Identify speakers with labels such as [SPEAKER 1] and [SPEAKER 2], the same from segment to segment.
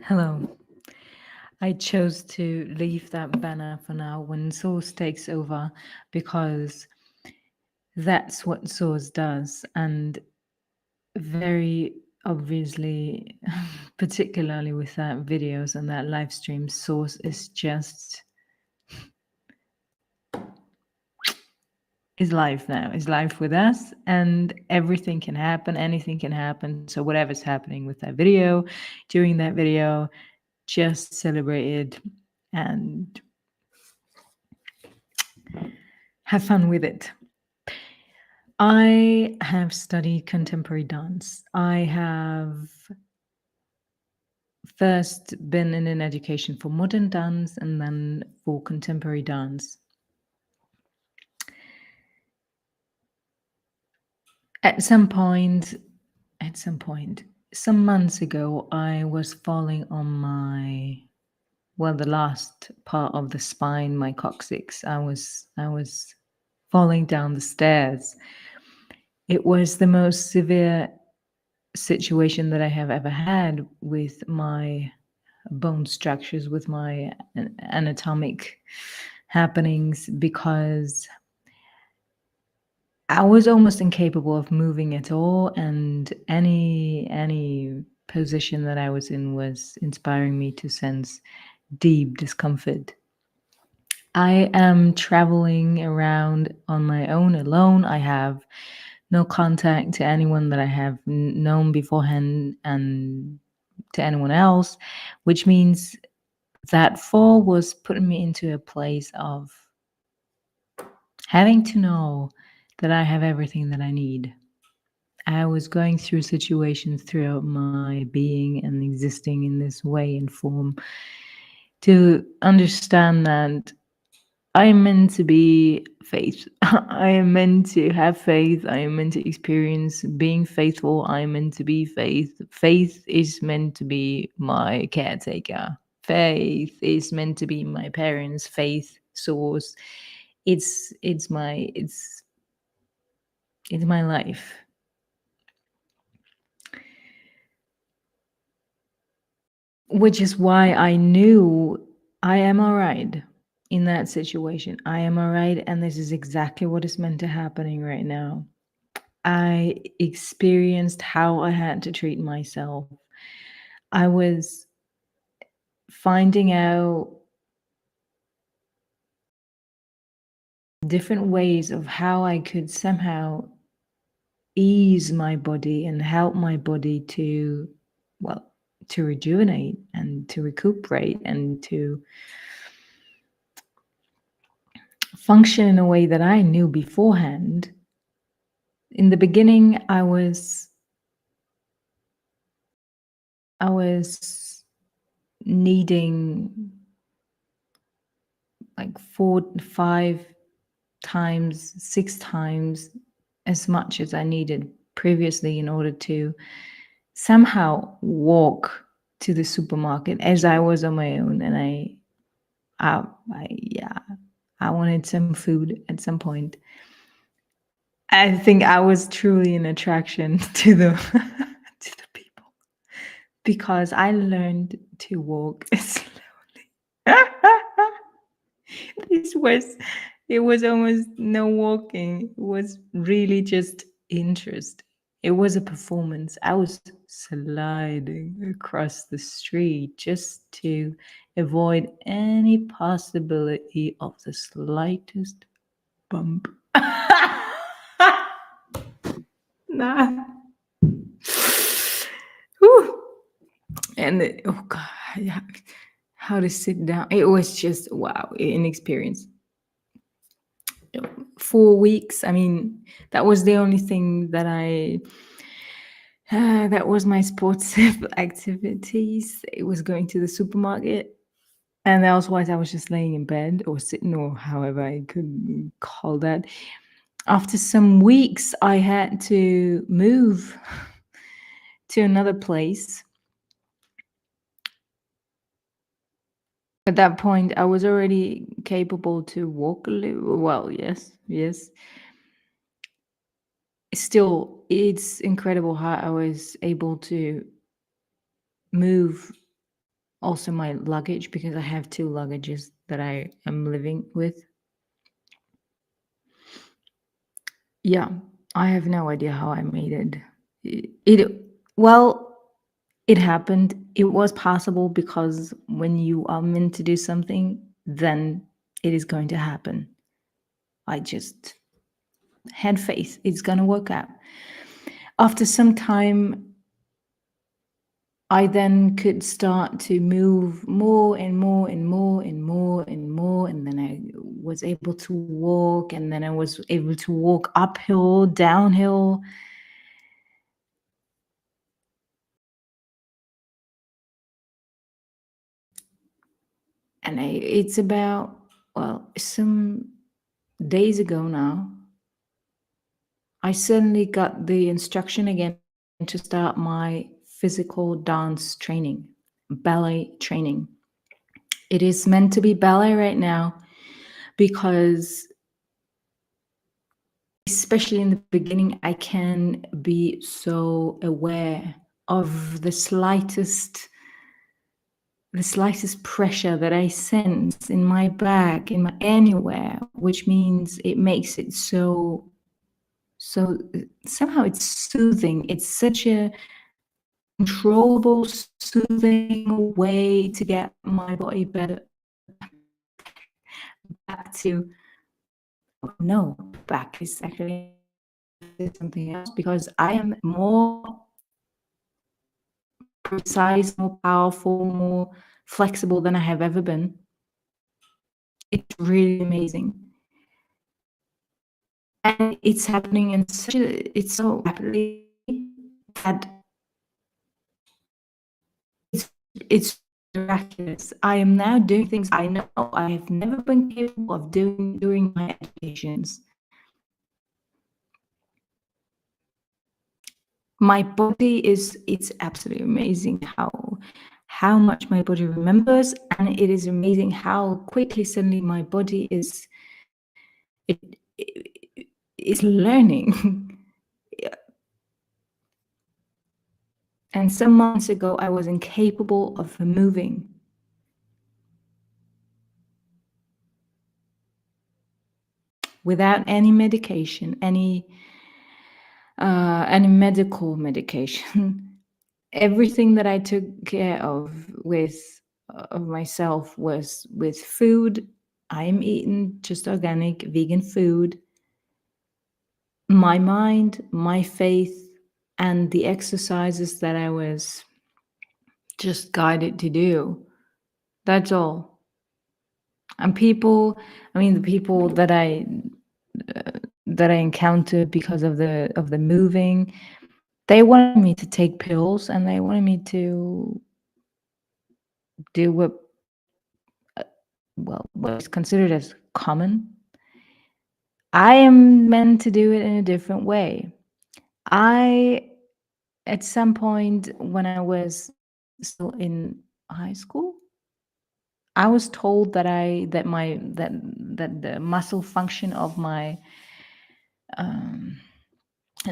[SPEAKER 1] Hello. I chose to leave that banner for now when Source takes over because that's what Source does. And very obviously, particularly with that videos and that live stream, Source is just is live now, is live with us, and everything can happen, anything can happen. So whatever's happening with that video, during that video, just celebrate it and have fun with it. I have studied contemporary dance. I have first been in an education for modern dance and then for contemporary dance. At some point, some months ago, I was falling on the last part of the spine, my coccyx. I was falling down the stairs. It was the most severe situation that I have ever had with my bone structures, with my anatomic happenings, because I was almost incapable of moving at all, and any position that I was in was inspiring me to sense deep discomfort. I am traveling around on my own alone. I have no contact to anyone that I have known beforehand and to anyone else, which means that fall was putting me into a place of having to know that I have everything that I need. I was going through situations throughout my being and existing in this way and form to understand that I am meant to be faith. I am meant to have faith. I am meant to experience being faithful. I am meant to be faith. Faith is meant to be my caretaker. Faith is meant to be my parents. Faith source. It's my life. Which is why I knew I am all right in that situation. I am all right, and this is exactly what is meant to happening right now. I experienced how I had to treat myself. I was finding out different ways of how I could somehow ease my body and help my body to, to rejuvenate and to recuperate and to function in a way that I knew beforehand. In the beginning, I was needing like 4, 5 times, 6 times as much as I needed previously in order to somehow walk to the supermarket as I was on my own. And I wanted some food at some point. I think I was truly an attraction to the to the people because I learned to walk slowly. It was almost no walking. It was really just interest. It was a performance. I was sliding across the street just to avoid any possibility of the slightest bump. Nah. Whew. And oh god, yeah, how to sit down. It was just wow, an experience. 4 weeks. I mean, that was the only thing that that was my sports activities. It was going to the supermarket. And otherwise, I was just laying in bed or sitting or however I could call that. After some weeks, I had to move to another place. At that point, I was already capable to walk a little. Well, yes. Still, it's incredible how I was able to move also my luggage, because I have 2 luggages that I am living with. Yeah, I have no idea how I made it. Well, it happened. It was possible because when you are meant to do something, then it is going to happen. I just had faith it's going to work out. After some time, I then could start to move more and more and more and more and more. And then I was able to walk, and then I was able to walk uphill, downhill. And it's about, well, some days ago now, I suddenly got the instruction again to start my physical dance training, ballet training. It is meant to be ballet right now because, especially in the beginning, I can be so aware of the slightest pressure that I sense in my back, in my anywhere, which means it makes it so somehow it's soothing. It's such a controllable, soothing way to get my body better back to, no, back is actually something else, because I am more precise, more powerful, more flexible than I have ever been. It's really amazing. And it's happening in it's so rapidly that it's miraculous. I am now doing things I know I have never been capable of doing during my educations. My body it's absolutely amazing how much my body remembers, and it is amazing how quickly suddenly my body is learning. And some months ago, I was incapable of moving. Without any medication, any medical medication. Everything that I took care of myself was with food. I am eating just organic, vegan food. My mind, my faith, and the exercises that I was just guided to do. That's all. And the people that I encountered because of the moving, they wanted me to take pills, and they wanted me to do what is considered as common. I am meant to do it in a different way. At some point when I was still in high school, I was told that the muscle function of my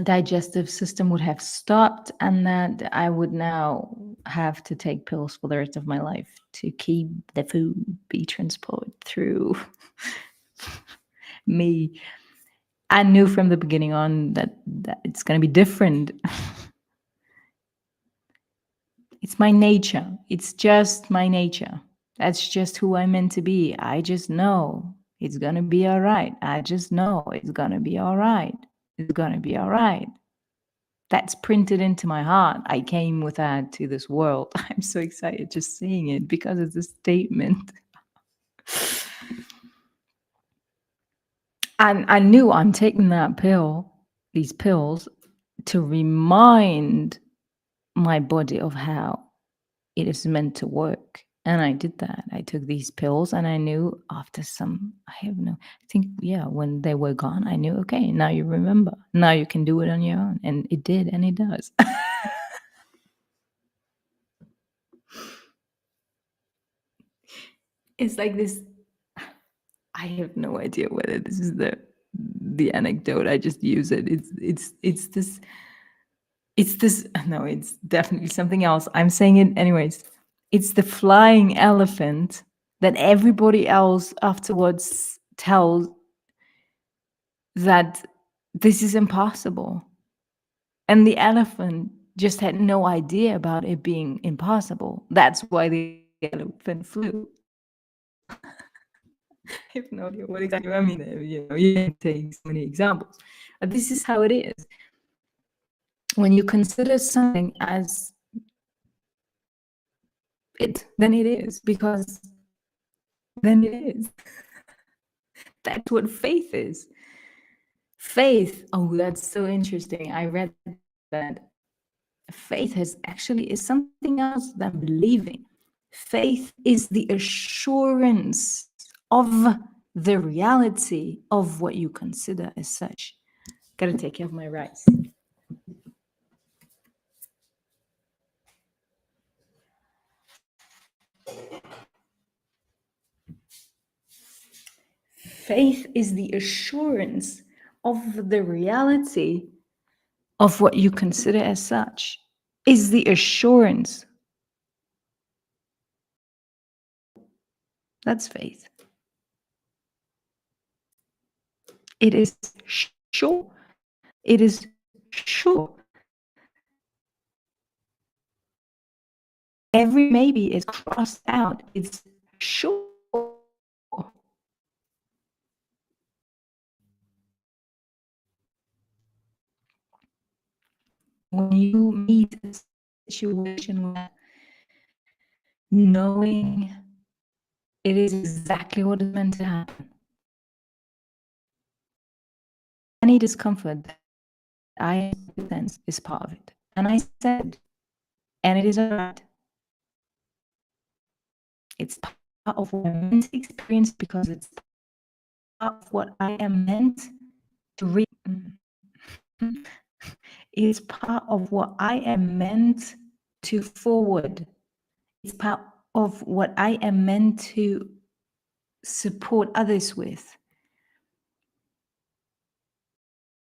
[SPEAKER 1] digestive system would have stopped, and that I would now have to take pills for the rest of my life to keep the food be transported through me. I knew from the beginning on that it's going to be different. It's my nature. It's just my nature. That's just who I'm meant to be. I just know it's going to be all right. I just know it's going to be all right. It's going to be all right. That's printed into my heart. I came with that to this world. I'm so excited just saying it because it's a statement. And I knew I'm taking these pills, to remind my body of how it is meant to work. And I did that. I took these pills, and I knew after when they were gone, I knew, okay, now you remember. Now you can do it on your own. And it did, and it does. It's like this. I have no idea whether this is the anecdote. I just use it. It's this. No, it's definitely something else. I'm saying it anyways. It's the flying elephant that everybody else afterwards tells that this is impossible. And the elephant just had no idea about it being impossible. That's why the elephant flew. I have no idea what exactly I mean. You can take so many examples, but this is how it is. When you consider something as it, then it is, because then it is. That's what faith is. Faith, oh, that's so interesting. I read that faith is something else than believing. Faith is the assurance of the reality of what you consider as such. Gotta take care of my rice. Faith is the assurance of the reality of what you consider as such, is the assurance. That's faith. It is sure. It is sure. Every maybe is crossed out. It's sure. When you meet a situation where knowing it is exactly what is meant to happen, any discomfort that I sense is part of it. And I said, and it is all right. It's part of what I'm meant to experience because it's part of what I am meant to read. It is part of what I am meant to forward. It's part of what I am meant to support others with.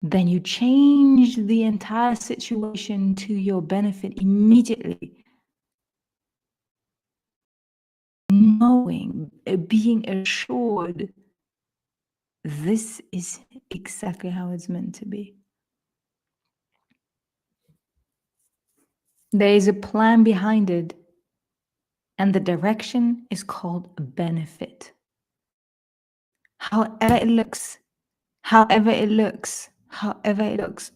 [SPEAKER 1] Then you change the entire situation to your benefit immediately. Knowing, being assured, this is exactly how it's meant to be. There is a plan behind it, and the direction is called a benefit. However it looks, however it looks, however it looks.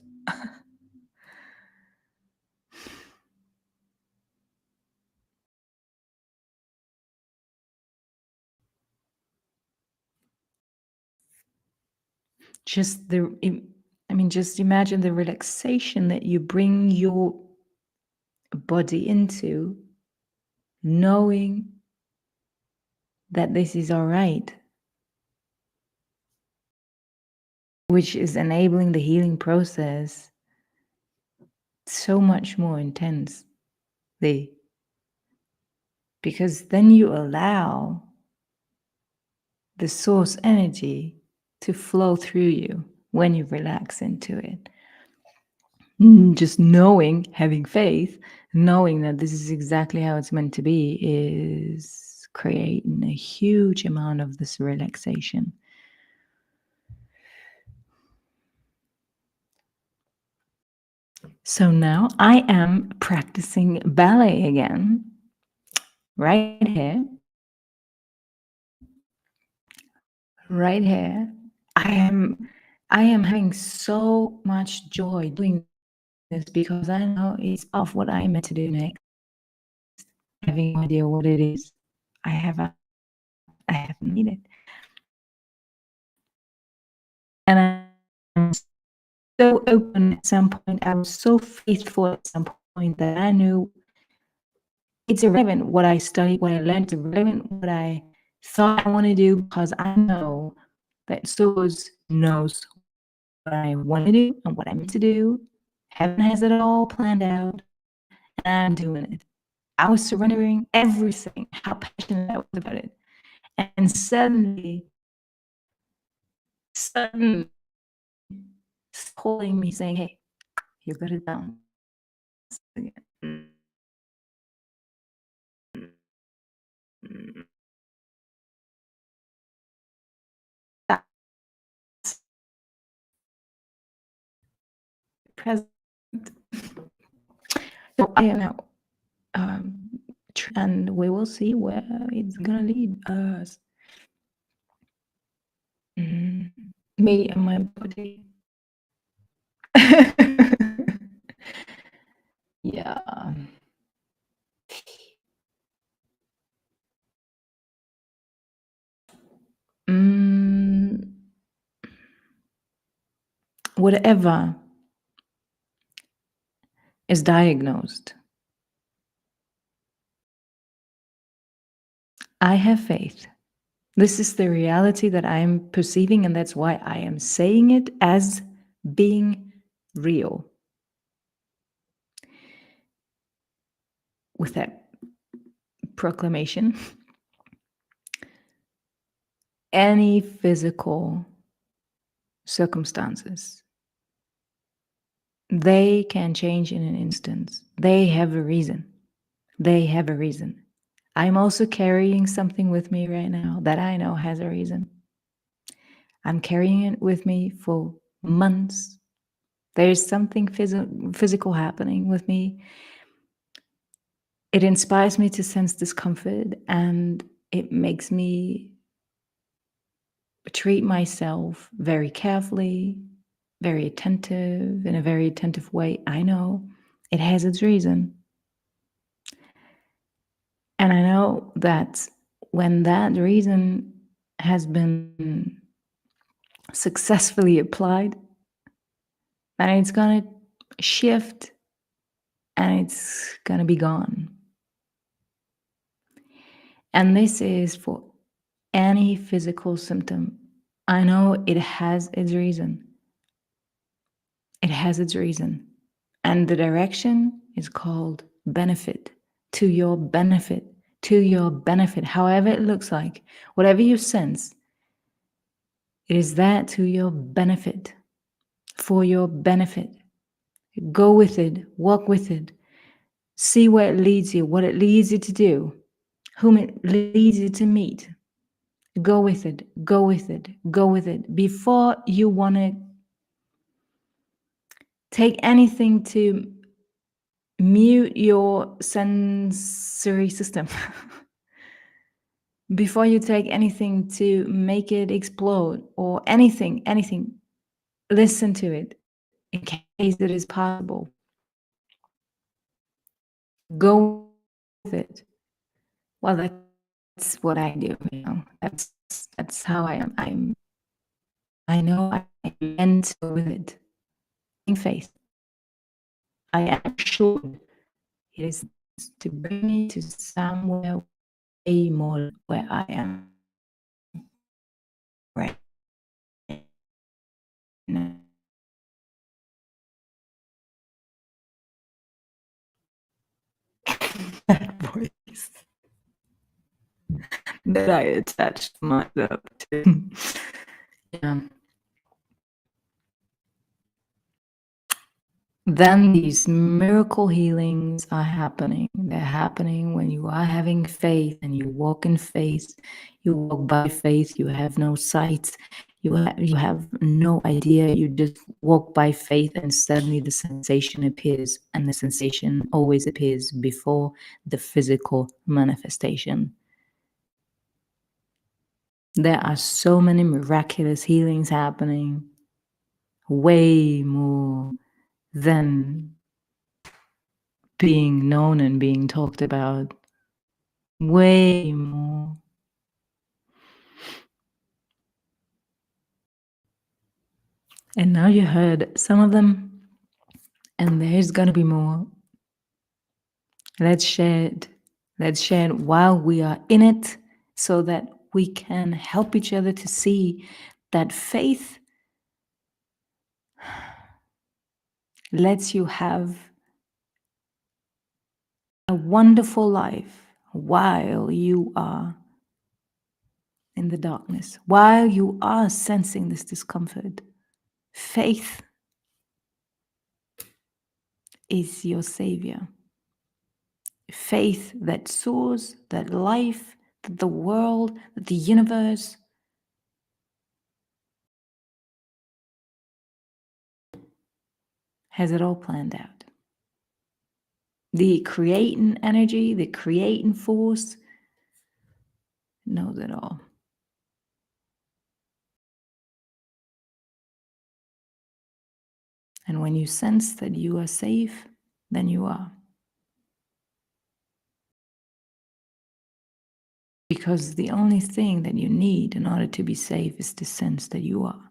[SPEAKER 1] Just just imagine the relaxation that you bring your body into, knowing that this is all right, which is enabling the healing process so much more intensely. Because then you allow the source energy to flow through you when you relax into it. Just knowing, having faith, knowing that this is exactly how it's meant to be is creating a huge amount of this relaxation. So now I am practicing ballet again, right here. Right here. I am having so much joy doing this because I know it's of what I'm meant to do next. Having no idea what it is. I haven't made it. And I'm so open at some point. I was so faithful at some point that I knew it's irrelevant what I studied, what I learned, it's irrelevant what I thought I want to do, because I know that Source knows what I want to do and what I meant to do. Heaven has it all planned out, and I'm doing it. I was surrendering everything, how passionate I was about it. And suddenly, it's calling me saying, hey, you got it down. Mm, that's present. So I am now, and we will see where it's gonna lead us. Me and my body. Yeah. Mm, whatever is diagnosed, I have faith. This is the reality that I am perceiving, and that's why I am saying it as being real. With that proclamation, any physical circumstances, they can change in an instant. They have a reason. They have a reason. I'm also carrying something with me right now that I know has a reason. I'm carrying it with me for months. There's something physical happening with me. It inspires me to sense discomfort, and it makes me treat myself very carefully, very attentive, in a very attentive way. I know it has its reason. And I know that when that reason has been successfully applied, then it's going to shift and it's going to be gone. And this is for any physical symptom. I know it has its reason. It has its reason. And the direction is called benefit, to your benefit, to your benefit, however it looks like, whatever you sense, it is that to your benefit, for your benefit. Go with it, walk with it, see where it leads you, what it leads you to do, whom it leads you to meet. Go with it, go with it, go with it. Before you want to take anything to mute your sensory system, before you take anything to make it explode or anything, listen to it in case it is possible. Go with it. Well, that's what I do, you know. That's how I am. I know I meant to go with it. In faith. I am sure it is to bring me to somewhere way more where I am right now. That voice that I attached myself to. Yeah. Then these miracle healings are happening. They're happening when you are having faith and you walk in faith. You walk by faith. You have no sight. You have no idea. You just walk by faith, and suddenly the sensation appears. And the sensation always appears before the physical manifestation. There are so many miraculous healings happening, way more than being known and being talked about, way more. And now you heard some of them, and there's gonna be more. Let's share it. Let's share it while we are in it, so that we can help each other to see that faith lets you have a wonderful life while you are in the darkness, while you are sensing this discomfort. Faith is your savior. Faith that soars, that life that the world, that the universe has it all planned out. The creating energy, the creating force knows it all. And when you sense that you are safe, then you are. Because the only thing that you need in order to be safe is to sense that you are.